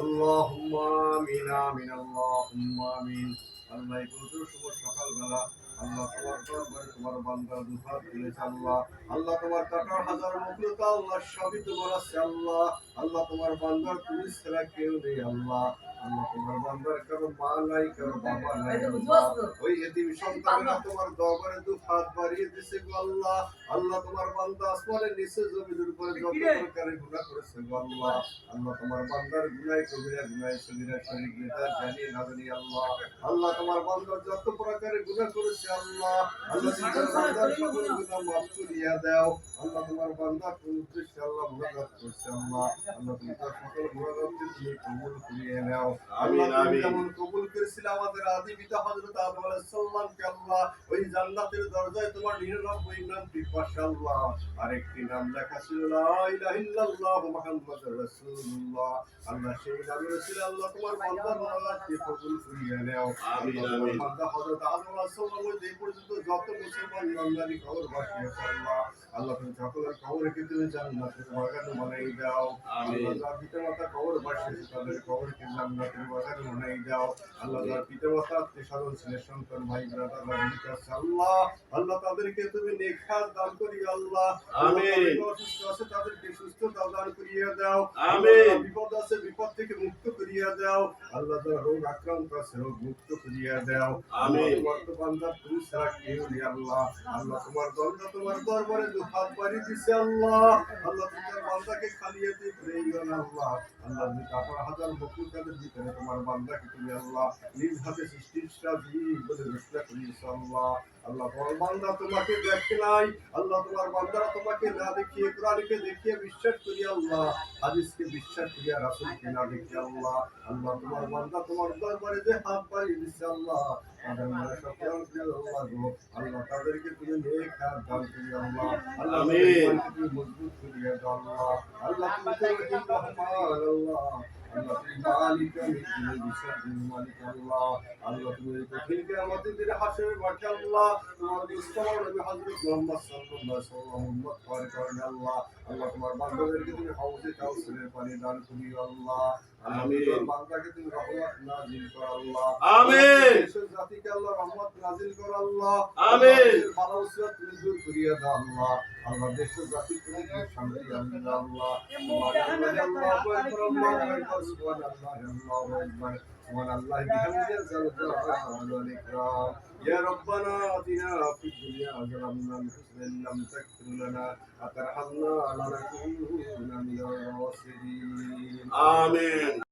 আল্লাহুম্মা আমিন আমিন আল্লাহুম্মা আমিন। আল্লাহ এই পবিত্র শুভ সকালবেলা আল্লাহ তোমার দরবারে তোমার বান্দার দুহাত তুলেছে আল্লাহ। আল্লাহ তোমার কাটার হাজার মুখলতা আল্লাহ সবই তোমার আছে আল্লাহ। আল্লাহ তোমার বান্দার তুমি ছাড়া কেউ নেই আল্লাহ। আল্লাহ তোমার বান্দার কারো মা নাই কারো বাবা নাই আল্লাহ। ওই এতিম সন্তানেরা তোমার দরবারে দুহাত বাড়িয়ে দিছে গো আল্লাহ। আল্লাহ তোমার বান্দা আসমানের নিচে জমিনের উপরে যত প্রকারের গুনাহ করেছে গো আল্লাহ। আল্লাহ তোমার বান্দার গুনাহ কবিরা গুনাহ সগীরা শরীক বিদা জানি না জানি আল্লাহ। আল্লাহ তোমার বান্দার যত প্রকারের গুনাহ করেছে আল্লাহ। আল্লাহ তোমার বান্দার সকল গুনাহ মাফ করিয়া দাও। আল্লাহ তোমার বান্দা কোন উদ্দেশ্যে আল্লাহ মুনাজাত করছে আল্লাহ। আল্লাহ তুমি তার সকল মুনাজাতকে তুমি কবুল করিয়ে নাও। আল্লাহ তুমি যেমন কবুল করেছিলে আমাদের আদি পিতা হযরত আদম আলাইহিস সালামকে আল্লাহ, ওই জান্নাতের দরজায় তোমার 99 নাম পিপাসা আল্লাহ। আরেকটি নাম লেখা ছিল লা ইলাহা ইল্লাল্লাহ মুহাম্মাদুর রাসূলুল্লাহ। আল্লাহ সেই নামের উসিলায় আল্লাহ তোমার বান্দার মুনাজাতকে কবুল করিয়ে নাও। আমিন আমিন। বান্দা হযরত আদম আলাইহিস সালাম হইতে এই পর্যন্ত যত মুসলমান বান্দারি কবরবাসী আছে আল্লাহ, আল্লাহ তুমি সকলের কবরকে তুমি জান্নাতের বাগান বানাই দাও। আমিন। যার পিতামাতা কবরবাসী আছে তাদের কবরকে জান্নাতের বাগান বানাই দাও। আল্লাহ যার পিতামাতা আত্মীয়স্বজন ছেলে সন্তান ভাই ব্রাদার বাড়িতে আছে আল্লাহ, আল্লাহ তাদেরকে তুমি নেকহাত দান করিও আল্লাহ। আমিন। অসুস্থ আছে তাদেরকে সুস্থতা দান করিয়া দাও। আমিন। বিপদ আছে বিপদ থেকে মুক্ত করিয়া দাও। আল্লাহ যারা রোগ আক্রান্ত আছে রোগ মুক্ত করিয়া দাও। আমিন। বর্তমান তুমি ছাড়া কেউ নেই আল্লাহ। আল্লাহ তোমার বান্দা তোমার দরবারে দুহাত বাড়িয়ে দিছে আল্লাহ। আল্লাহ তোমার বান্দাকে খালিয়াতে ভুলেইও না আল্লাহ। আল্লাহ তুমি 18,000 মখলুকাতের ভিতরে তোমার বান্দাকে তুমি আল্লাহ নিজ হাতে সৃষ্টির জীব বলে ঘোষণা করিয়েছো আল্লাহ। আল্লাহ তোমার বান্দা তোমাকে দেখে নাই। আল্লাহ তোমার বান্দারা তোমাকে না দেখিয়ে কোরআনকে দেখিয়ে বিশ্বাস করি আল্লাহ, হাদিসকে বিশ্বাস করিয়া রাসূলকে না দেখিয়ে আল্লাহ। আল্লাহ তোমার বান্দা তোমার দরবারে যে হাত বাড়িয়ে দিচ্ছে আল্লাহ, তাদের মনে সকল প্রিয় আল্লাহ গো, আল্লাহ তাদেরকে তুমি নেক হাত দান করি আল্লাহ। আল্লাহ আমিন। তুমি মজবুত করিয়া দাও আল্লাহ। আল্লাহ তুমি তো রহিম রহমান আল্লাহ। আল্লাহ তুমি মালিক তুমি বিশ্বজিৎ মালিক আল্লাহ। আল্লাহ তুমি কঠিন কিয়ামতের দিনে হাসরের মাঠে আল্লাহ তোমার মুস্তাফা নবী হযরত মুহাম্মদ সাল্লাল্লাহু আলাইহি ওয়াসাল্লাম উম্মত করেন আল্লাহ। আল্লাহ তোমার বান্দাদেরকে তুমি হাউজে কাউসারের পানি দান করিও আল্লাহ। আমিন। তোমার বান্দাকে তুমি রহমত নাযিল করো আল্লাহ। আমিন। দেশের জাতিকে আল্লাহ রহমত নাযিল করো আল্লাহ। আমিন। ভালো উসিয়ত তুমি দূর করিয়া দাও আল্লাহ। আল্লাহ দেশের জাতিকে তুমি শান্তি আল্লাহ আল্লাহ। আল্লাহু আকবার আল্লাহু আকবার সুবহানাল্লাহ আল্লাহু আকবার সুবহানাল্লাহি বিহামদিহি জালালু ওয়াল ইকরাম। يا ربنا آتنا في الدنيا حسنة وإن لم تغفر لنا وترحمنا لنكونن من الخاسرين. آمين.